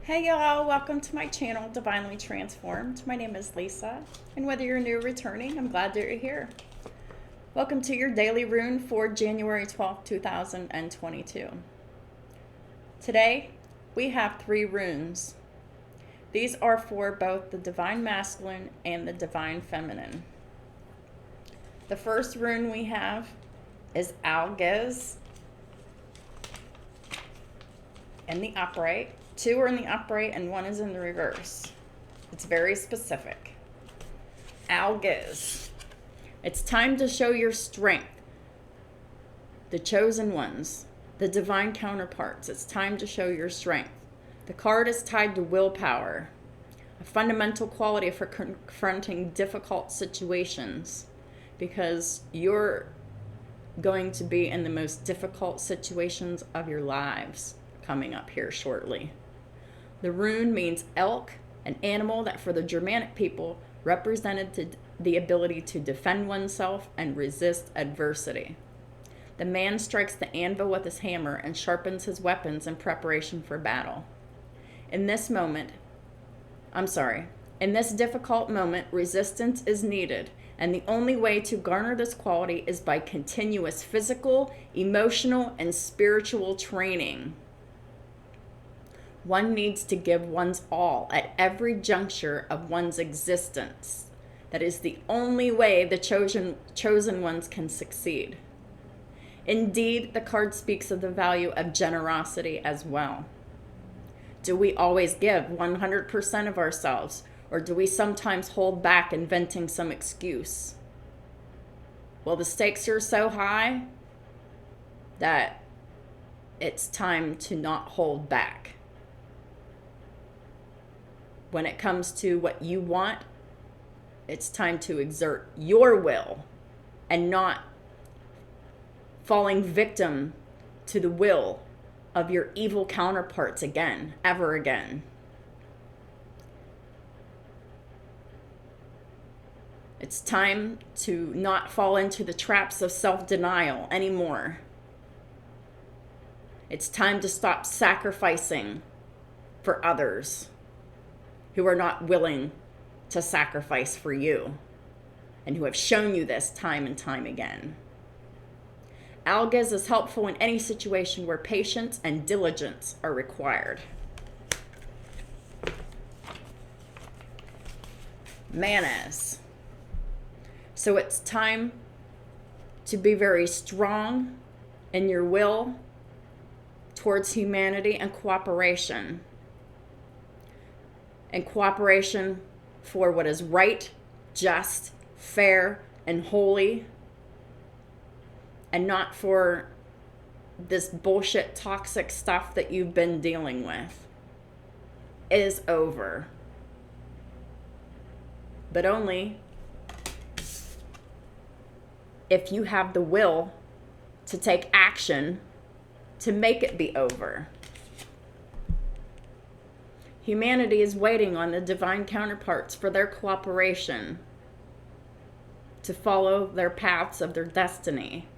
Hey y'all, welcome to my channel, Divinely Transformed. My name is Lisa, and whether you're new or returning, I'm glad that you're here. Welcome to your daily rune for January 12th, 2022. Today, we have 3 runes. These are for both the Divine Masculine and the Divine Feminine. The first rune we have is Algiz in the upright. 2 are in the upright and 1 is in the reverse. It's very specific. Algiz. It's time to show your strength. The chosen ones, the divine counterparts. It's time to show your strength. The card is tied to willpower, a fundamental quality for confronting difficult situations, because you're going to be in the most difficult situations of your lives coming up here shortly. The rune means elk, an animal that for the Germanic people represented the ability to defend oneself and resist adversity. The man strikes the anvil with his hammer and sharpens his weapons in preparation for battle. In this difficult moment, resistance is needed, and the only way to garner this quality is by continuous physical, emotional, and spiritual training. One needs to give one's all at every juncture of one's existence. That is the only way the chosen ones can succeed. Indeed, the card speaks of the value of generosity as well. Do we always give 100% of ourselves, or do we sometimes hold back inventing some excuse? Well, the stakes are so high that it's time to not hold back. When it comes to what you want, it's time to exert your will and not falling victim to the will of your evil counterparts ever again. It's time to not fall into the traps of self-denial anymore. It's time to stop sacrificing for others who are not willing to sacrifice for you and who have shown you this time and time again. Algiz is helpful in any situation where patience and diligence are required. Manas. So it's time to be very strong in your will towards humanity and cooperation. And cooperation for what is right, just, fair, and holy, and not for this bullshit toxic stuff that you've been dealing with is over. But only if you have the will to take action to make it be over. Humanity is waiting on the divine counterparts for their cooperation to follow their paths of their destiny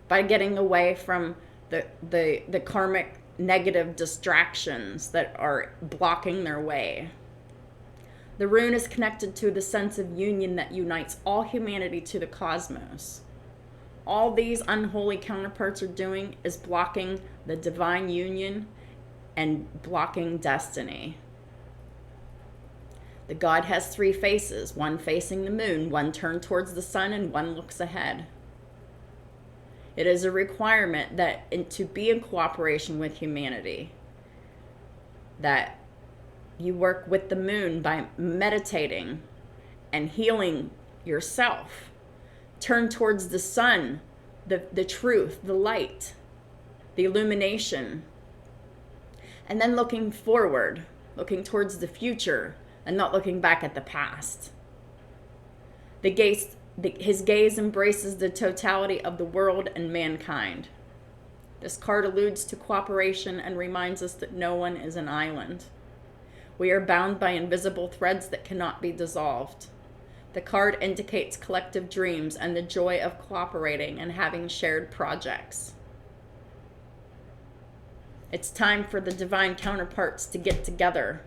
by getting away from the karmic negative distractions that are blocking their way. The rune is connected to the sense of union that unites all humanity to the cosmos. All these unholy counterparts are doing is blocking the divine union and blocking destiny. The god has 3 faces, one facing the moon, one turned towards the sun, and one looks ahead. It is a requirement that to be in cooperation with humanity, that you work with the moon by meditating and healing yourself. Turn towards the sun, the truth, the light, the illumination. And then looking forward, looking towards the future, and not looking back at the past. His gaze embraces the totality of the world and mankind. This card alludes to cooperation and reminds us that no one is an island. We are bound by invisible threads that cannot be dissolved. The card indicates collective dreams and the joy of cooperating and having shared projects. It's time for the divine counterparts to get together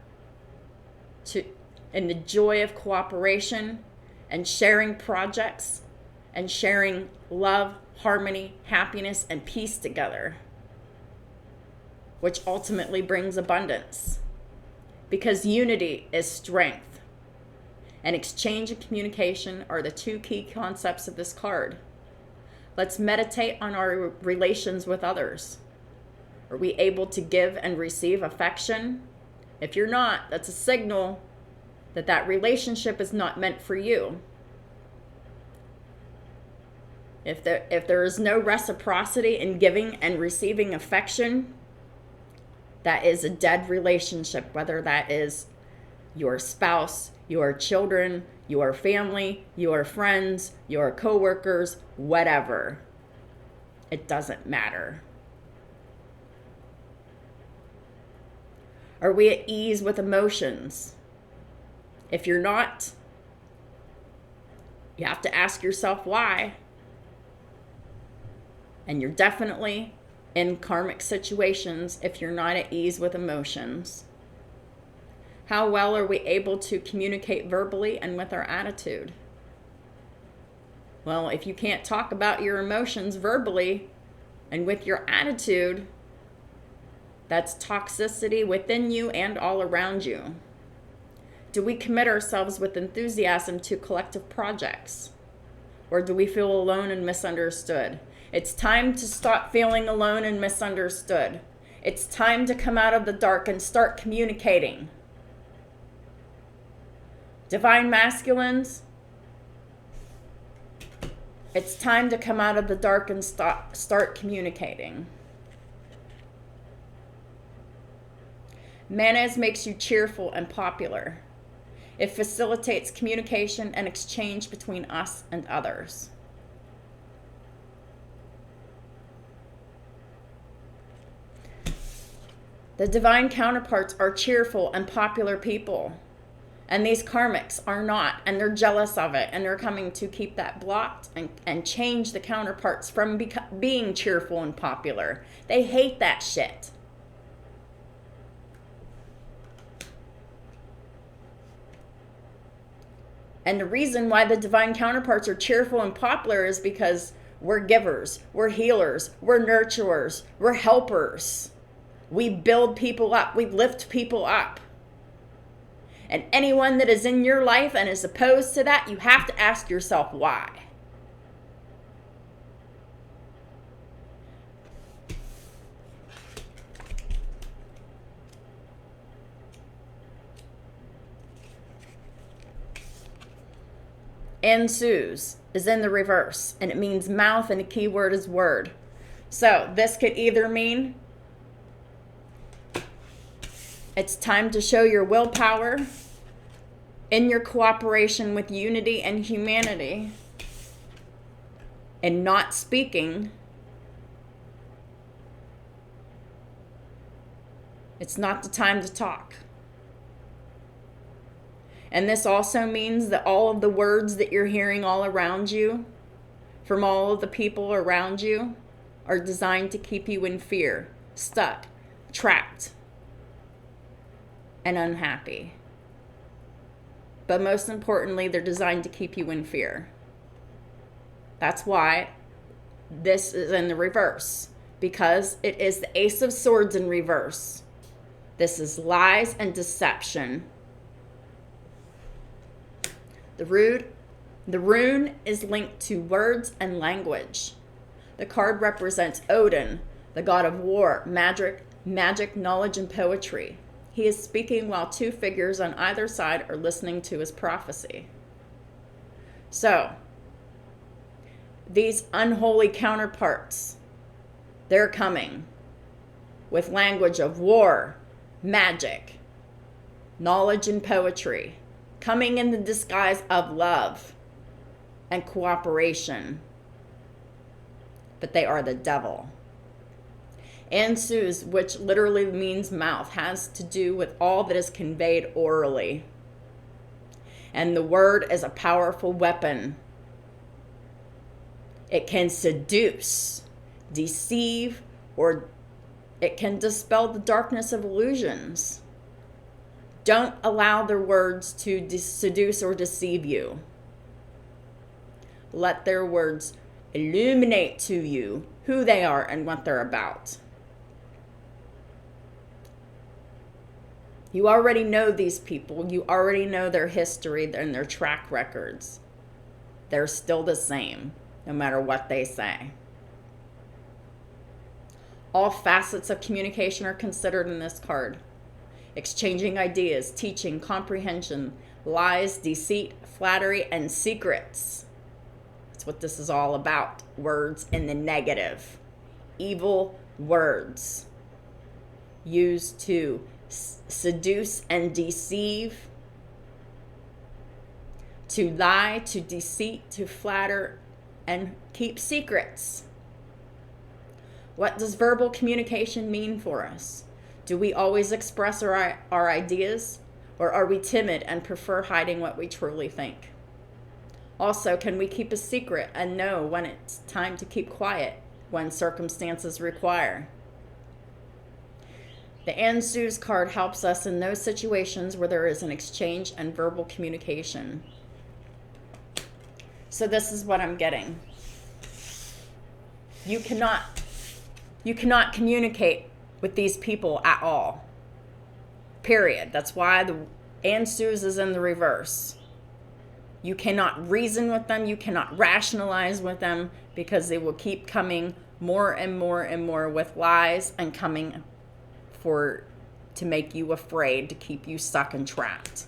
in the joy of cooperation and sharing projects and sharing love, harmony, happiness, and peace together, which ultimately brings abundance. Because unity is strength, and exchange and communication are the two key concepts of this card. Let's meditate on our relations with others. Are we able to give and receive affection? If you're not, that's a signal that that relationship is not meant for you. If there is no reciprocity in giving and receiving affection, that is a dead relationship, whether that is your spouse, your children, your family, your friends, your coworkers, whatever. It doesn't matter. Are we at ease with emotions? If you're not, you have to ask yourself why. And you're definitely in karmic situations if you're not at ease with emotions. How well are we able to communicate verbally and with our attitude? Well, if you can't talk about your emotions verbally and with your attitude, that's toxicity within you and all around you. Do we commit ourselves with enthusiasm to collective projects? Or do we feel alone and misunderstood? It's time to stop feeling alone and misunderstood. It's time to come out of the dark and start communicating. Divine masculines, it's time to come out of the dark and start communicating. Mayonnaise makes you cheerful and popular. It facilitates communication and exchange between us and others. The divine counterparts are cheerful and popular people. And these karmics are not, and they're jealous of it, and they're coming to keep that blocked and change the counterparts from being cheerful and popular. They hate that shit. And the reason why the divine counterparts are cheerful and popular is because we're givers, we're healers, we're nurturers, we're helpers. We build people up, we lift people up. And anyone that is in your life and is opposed to that, you have to ask yourself why. Ensues is in the reverse, and it means mouth, and the key word is word. So this could either mean it's time to show your willpower in your cooperation with unity and humanity and not speaking. It's not the time to talk. And this also means that all of the words that you're hearing all around you, from all of the people around you, are designed to keep you in fear, stuck, trapped, and unhappy. But most importantly, they're designed to keep you in fear. That's why this is in the reverse, because it is the Ace of Swords in reverse. This is lies and deception. The rune is linked to words and language. The card represents Odin, the god of war, magic, knowledge, and poetry. He is speaking while two figures on either side are listening to his prophecy. So, these unholy counterparts, they're coming with language of war, magic, knowledge, and poetry, coming in the disguise of love and cooperation. But they are the devil. Ensues, which literally means mouth, has to do with all that is conveyed orally. And the word is a powerful weapon. It can seduce, deceive, or It can dispel the darkness of illusions. Don't allow their words to seduce or deceive you. Let their words illuminate to you who they are and what they're about. You already know these people. You already know their history and their track records. They're still the same, no matter what they say. All facets of communication are considered in this card. Exchanging ideas, teaching, comprehension, lies, deceit, flattery, and secrets. That's what this is all about. Words in the negative. Evil words used to seduce and deceive, to lie, to deceit, to flatter, and keep secrets. What does verbal communication mean for us? Do we always express our ideas, or are we timid and prefer hiding what we truly think? Also, can we keep a secret and know when it's time to keep quiet when circumstances require? The Ansuz card helps us in those situations where there is an exchange and verbal communication. So this is what I'm getting. You cannot communicate with these people at all. Period. That's why the Ansuz is in the reverse. You cannot reason with them. You cannot rationalize with them, because they will keep coming more and more and more with lies and coming to make you afraid, to keep you stuck and trapped.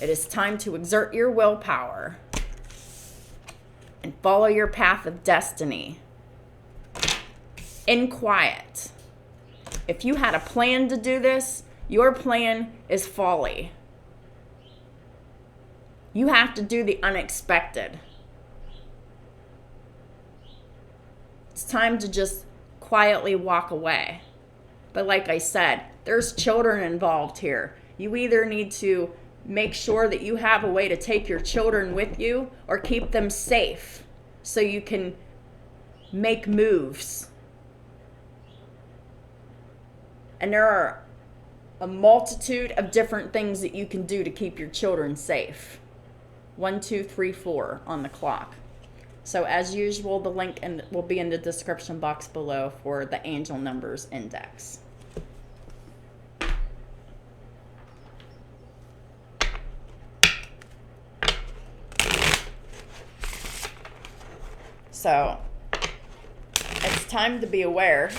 It is time to exert your willpower and follow your path of destiny in quiet. If you had a plan to do this, your plan is folly. You have to do the unexpected. It's time to just quietly walk away. But like I said, there's children involved here. You either need to make sure that you have a way to take your children with you, or keep them safe so you can make moves. And there are a multitude of different things that you can do to keep your children safe. 1, 2, 3, 4 on the clock. So as usual, the link will be in the description box below for the angel numbers index. So it's time to be aware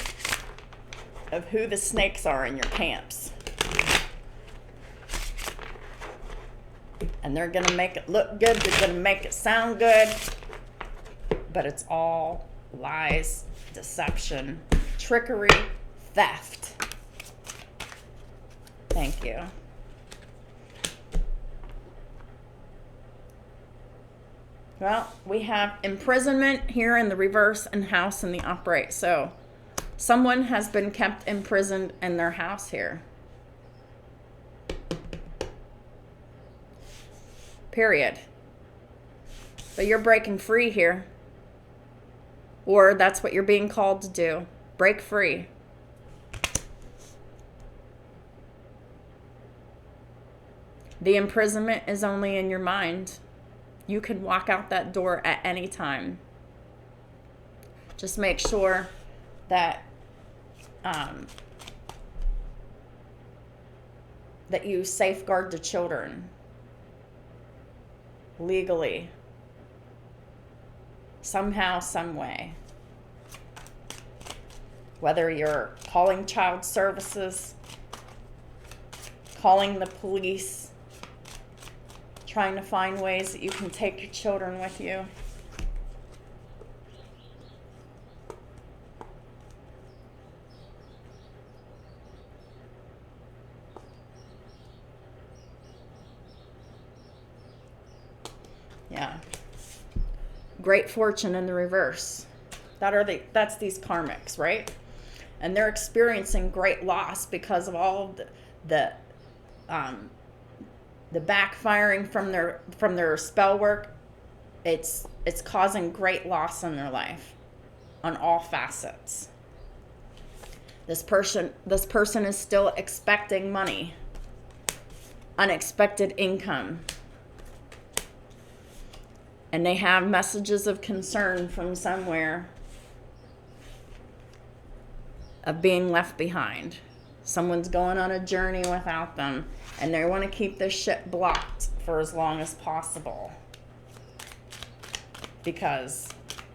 of who the snakes are in your camps. And they're going to make it look good. They're going to make it sound good. But it's all lies, deception, trickery, theft. Thank you. Well, we have imprisonment here in the reverse and house in the upright. So someone has been kept imprisoned in their house here. Period. But you're breaking free here. Or that's what you're being called to do. Break free. The imprisonment is only in your mind. You can walk out that door at any time. Just make sure that that you safeguard the children legally, somehow, some way. Whether you're calling child services, calling the police, trying to find ways that you can take your children with you. Yeah. Great fortune in the reverse. That's these karmics, right? And they're experiencing great loss because of all of the backfiring from their spell work. It's causing great loss in their life on all facets. This person is still expecting money, unexpected income. And they have messages of concern from somewhere of being left behind. Someone's going on a journey without them, and they want to keep this shit blocked for as long as possible. Because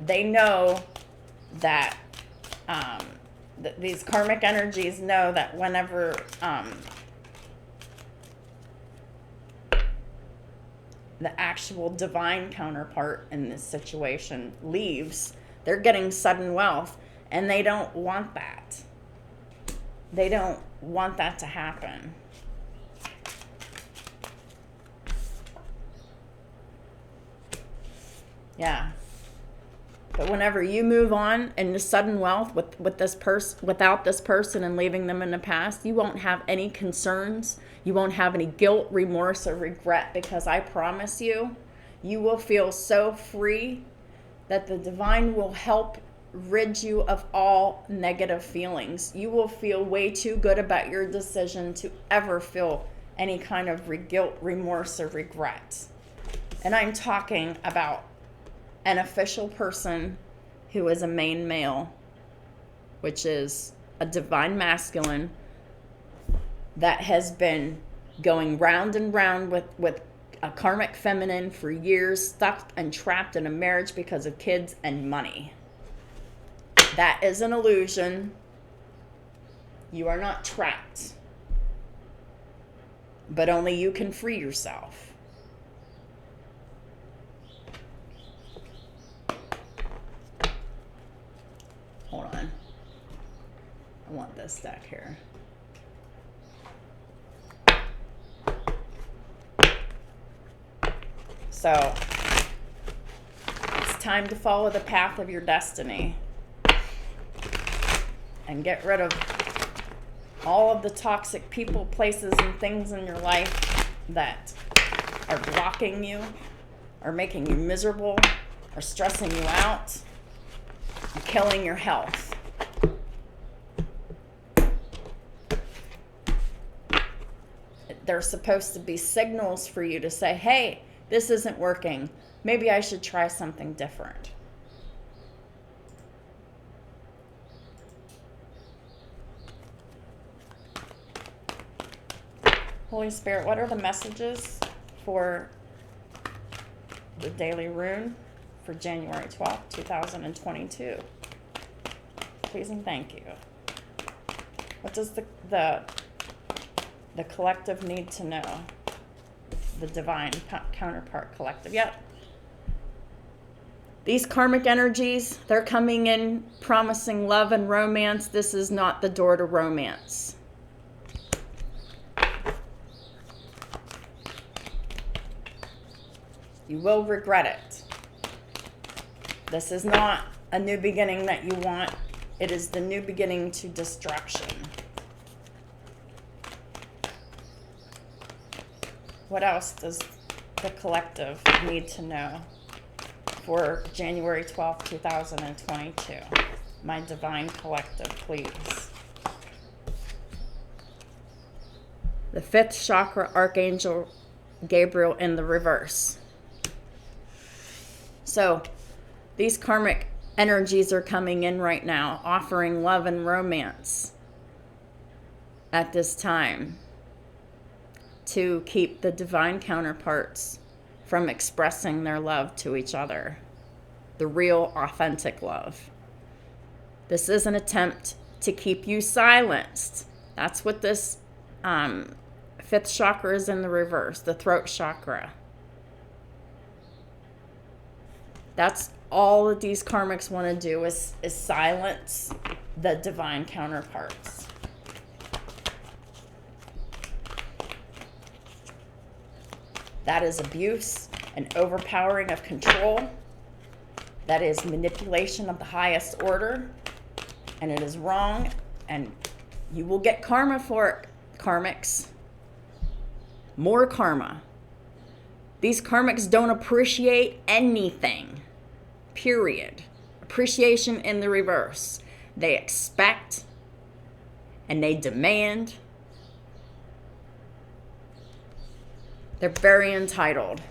they know that these karmic energies know that whenever the actual divine counterpart in this situation leaves, they're getting sudden wealth, and they don't want that. They don't want that to happen. Yeah. But whenever you move on into sudden wealth with this without this person and leaving them in the past, you won't have any concerns. You won't have any guilt, remorse, or regret, because I promise you, you will feel so free that the divine will help rid you of all negative feelings. You will feel way too good about your decision to ever feel any kind of guilt, remorse, or regret. And I'm talking about an official person who is a main male, which is a divine masculine that has been going round and round with a karmic feminine for years, stuck and trapped in a marriage because of kids and money. That is an illusion. You are not trapped. But only you can free yourself. Hold on. I want this deck here. So, it's time to follow the path of your destiny and get rid of all of the toxic people, places, and things in your life that are blocking you, are making you miserable, are stressing you out, and killing your health. There's supposed to be signals for you to say, hey, this isn't working. Maybe I should try something different. Holy Spirit, what are the messages for the daily rune for January 12th, 2022? Please and thank you. What does the collective need to know? The divine counterpart collective. Yep. These karmic energies, they're coming in promising love and romance. This is not the door to romance. You will regret it. This is not a new beginning that you want. It is the new beginning to destruction. What else does the collective need to know for January 12th, 2022? My divine collective, please. The 5th chakra, Archangel Gabriel in the reverse. So, these karmic energies are coming in right now, offering love and romance at this time, to keep the divine counterparts from expressing their love to each other. The real, authentic love. This is an attempt to keep you silenced. That's what this 5th chakra is in the reverse, the throat chakra. That's all that these karmics want to do is silence the divine counterparts. That is abuse and overpowering of control. That is manipulation of the highest order. And it is wrong. And you will get karma for it, karmics. More karma. These karmics don't appreciate anything. Period. Appreciation in the reverse. They expect and they demand. They're very entitled.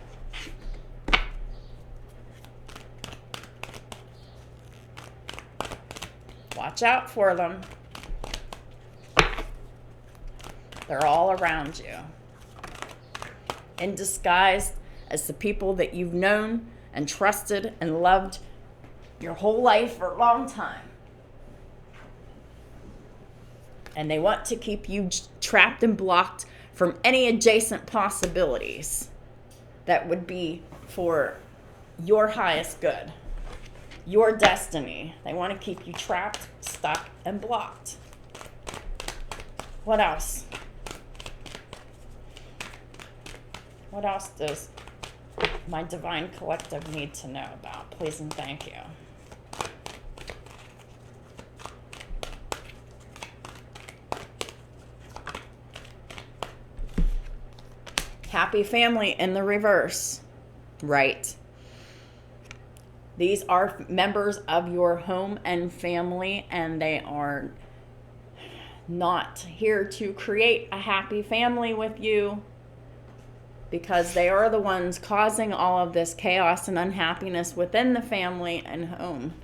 Watch out for them. They're all around you, in disguise as the people that you've known and trusted and loved your whole life for a long time. And they want to keep you trapped and blocked from any adjacent possibilities that would be for your highest good, your destiny. They want to keep you trapped, stuck, and blocked. What else? What else does my divine collective need to know about? Please and thank you. Happy family in the reverse. Right. These are members of your home and family, and they are not here to create a happy family with you, because they are the ones causing all of this chaos and unhappiness within the family and home.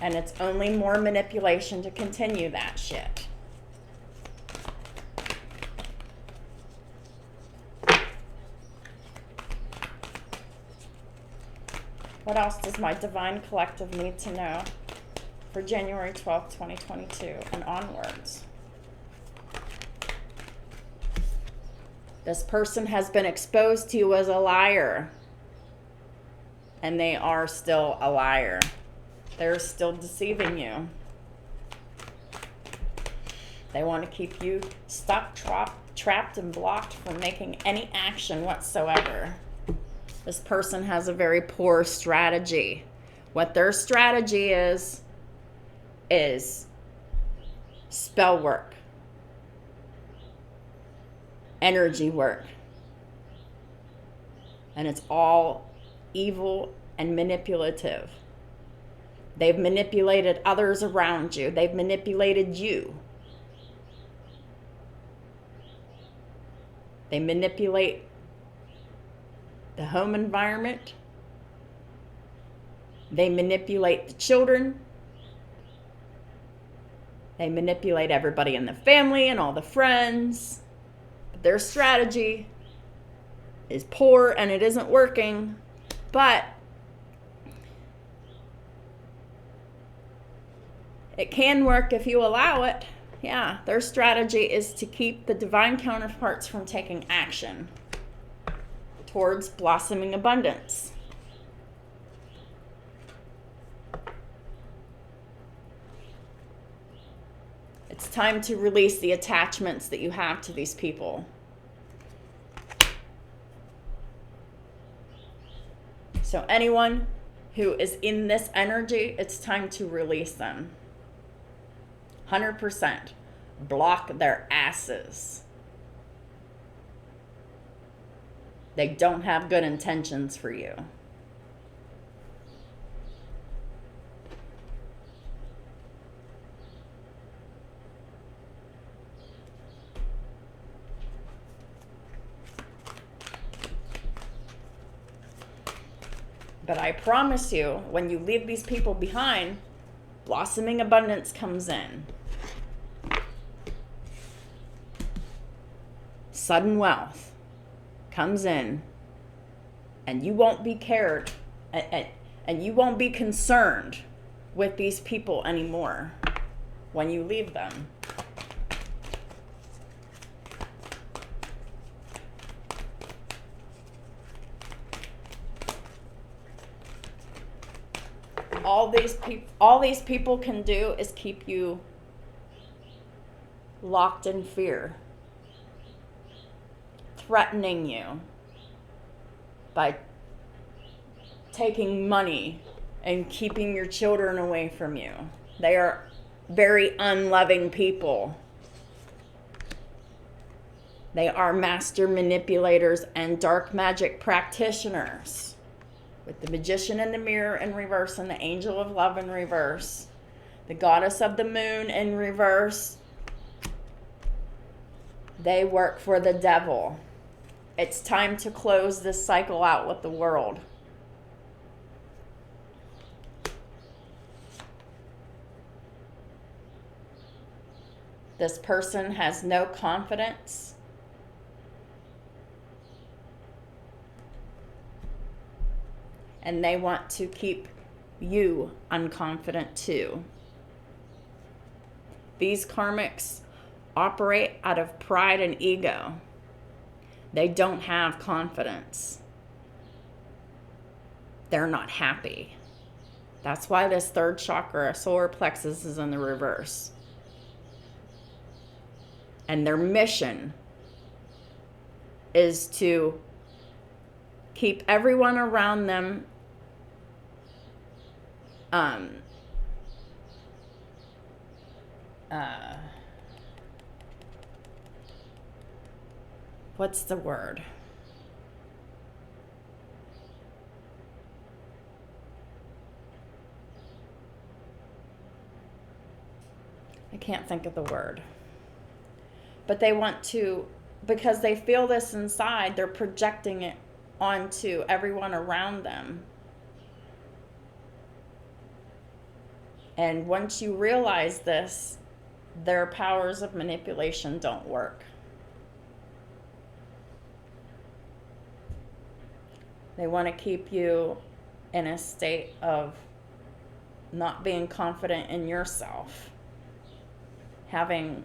And it's only more manipulation to continue that shit. What else does my divine collective need to know for January 12th, 2022 and onwards? This person has been exposed to you as a liar, and they are still a liar. They're still deceiving you. They want to keep you stuck, trapped, and blocked from making any action whatsoever. This person has a very poor strategy. What their strategy is spell work, energy work. And it's all evil and manipulative. They've manipulated others around you. They've manipulated you. They manipulate the home environment. They manipulate the children. They manipulate everybody in the family and all the friends. But their strategy is poor and it isn't working. But it can work if you allow it. Yeah, their strategy is to keep the divine counterparts from taking action towards blossoming abundance. It's time to release the attachments that you have to these people. So anyone who is in this energy, it's time to release them. 100%. Block their asses. They don't have good intentions for you. But I promise you, when you leave these people behind, blossoming abundance comes in. Sudden wealth comes in, and you won't be cared, and you won't be concerned with these people anymore when you leave them. All these people can do is keep you locked in fear, threatening you by taking money and keeping your children away from you. They are very unloving people. They are master manipulators and dark magic practitioners, with the magician in the mirror in reverse and the angel of love in reverse. The goddess of the moon in reverse. They work for the devil. It's time to close this cycle out with the world. This person has no confidence. And they want to keep you unconfident too. These karmics operate out of pride and ego. They don't have confidence. They're not happy. That's why this third chakra, solar plexus, is in the reverse. And their mission is to keep everyone around them what's the word? I can't think of the word. But they want to, because they feel this inside, they're projecting it onto everyone around them. And once you realize this, their powers of manipulation don't work. They want to keep you in a state of not being confident in yourself, having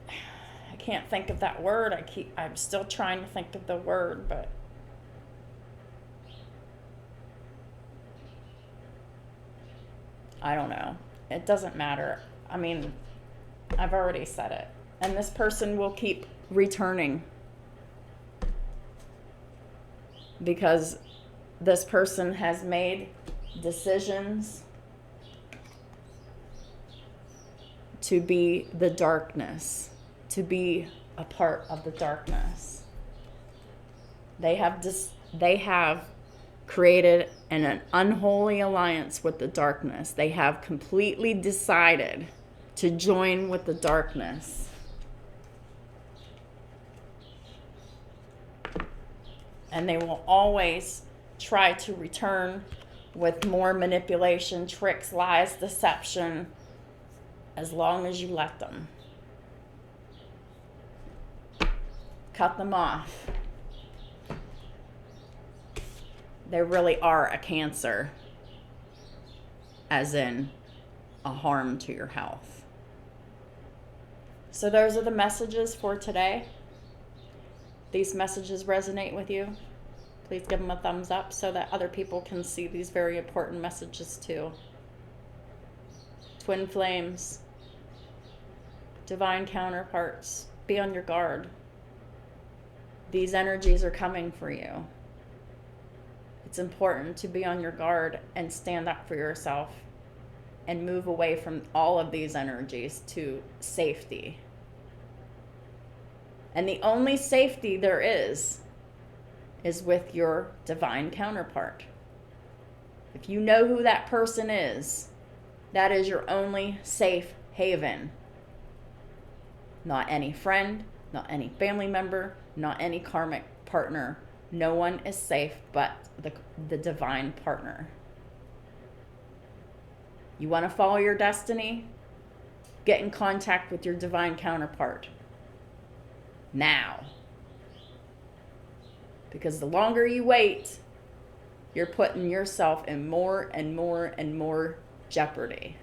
I can't think of that word. I'm still trying to think of the word, but I don't know. It doesn't matter. I mean, I've already said it. And this person will keep returning because this person has made decisions to be the darkness, to be a part of the darkness. They have created an unholy alliance with the darkness. They have completely decided to join with the darkness. And they will always try to return with more manipulation, tricks, lies, deception, as long as you let them. Cut them off. They really are a cancer, as in a harm to your health. So those are the messages for today. These messages resonate with you. Please give them a thumbs up so that other people can see these very important messages too. Twin flames, divine counterparts, be on your guard. These energies are coming for you. It's important to be on your guard and stand up for yourself and move away from all of these energies to safety. And the only safety there is with your divine counterpart. If you know who that person is, that is your only safe haven. Not any friend, not any family member, not any karmic partner. No one is safe but the divine partner. You want to follow your destiny? Get in contact with your divine counterpart. Now. Because the longer you wait, you're putting yourself in more and more and more jeopardy.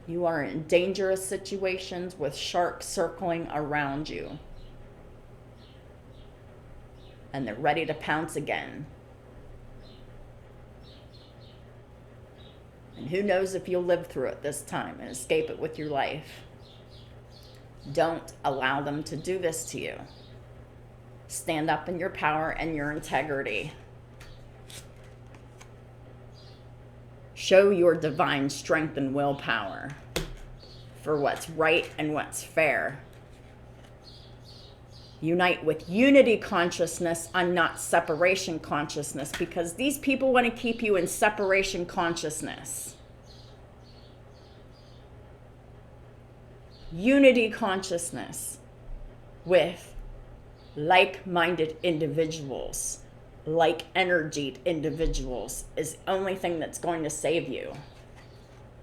You are in dangerous situations with sharks circling around you. And they're ready to pounce again. And who knows if you'll live through it this time and escape it with your life. Don't allow them to do this to you. Stand up in your power and your integrity. Show your divine strength and willpower for what's right and what's fair. Unite with unity consciousness and not separation consciousness, because these people want to keep you in separation consciousness. Unity consciousness with like-minded individuals, like-energied individuals is the only thing that's going to save you.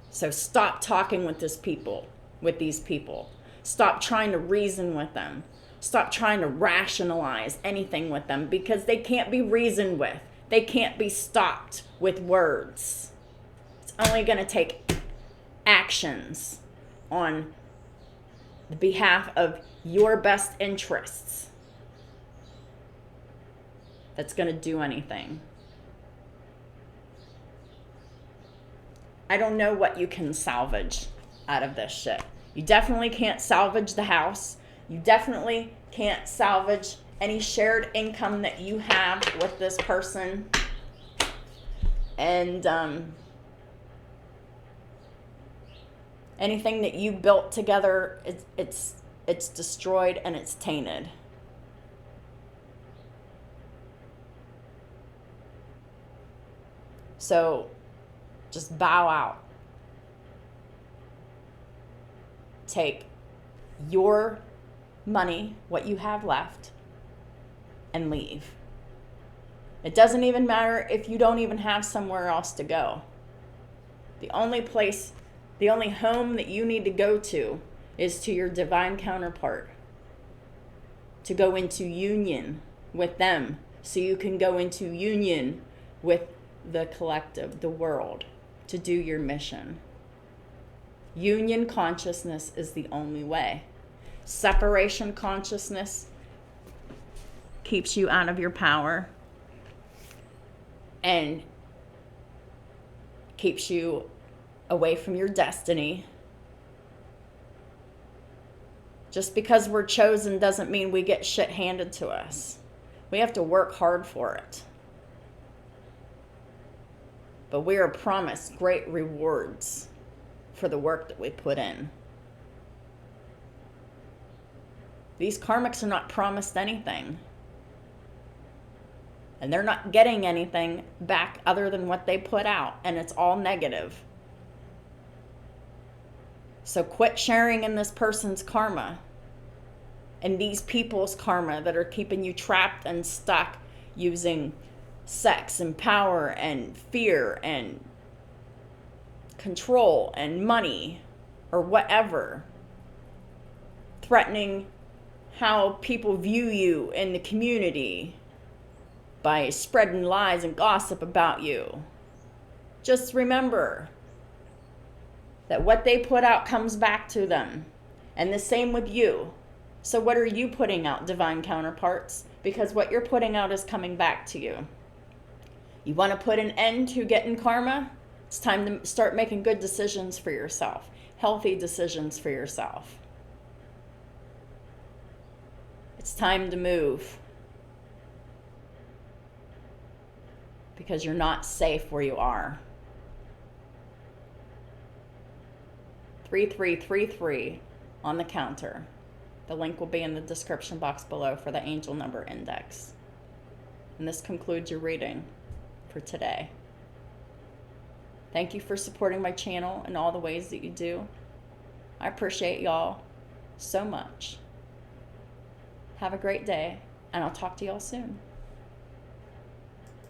So stop talking with these people. Stop trying to reason with them. Stop trying to rationalize anything with them, because they can't be reasoned with. They can't be stopped with words. It's only going to take actions on the behalf of your best interests that's going to do anything. I don't know what you can salvage out of this shit. You definitely can't salvage the house. You definitely can't salvage any shared income that you have with this person. And anything that you built together, it's destroyed and it's tainted. So just bow out. Take your money, what you have left, and leave. It doesn't even matter if you don't even have somewhere else to go. The only home that you need to go to is to your divine counterpart, to go into union with them, so you can go into union with the collective, the world, to do your mission. Union consciousness is the only way. Separation consciousness keeps you out of your power and keeps you away from your destiny. Just because we're chosen doesn't mean we get shit handed to us. We have to work hard for it. But we are promised great rewards for the work that we put in. These karmics are not promised anything. And they're not getting anything back other than what they put out. And it's all negative. So quit sharing in this person's karma and these people's karma that are keeping you trapped and stuck using sex and power and fear and control and money or whatever, threatening how people view you in the community by spreading lies and gossip about you. Just remember that what they put out comes back to them, and the same with you. So what are you putting out, divine counterparts? Because what you're putting out is coming back to you. You want to put an end to getting karma? It's time to start making good decisions for yourself, healthy decisions for yourself. It's time to move, because you're not safe where you are. 3333 on the counter. The link will be in the description box below for the angel number index. And this concludes your reading for today. Thank you for supporting my channel in all the ways that you do. I appreciate y'all so much. Have a great day, and I'll talk to y'all soon.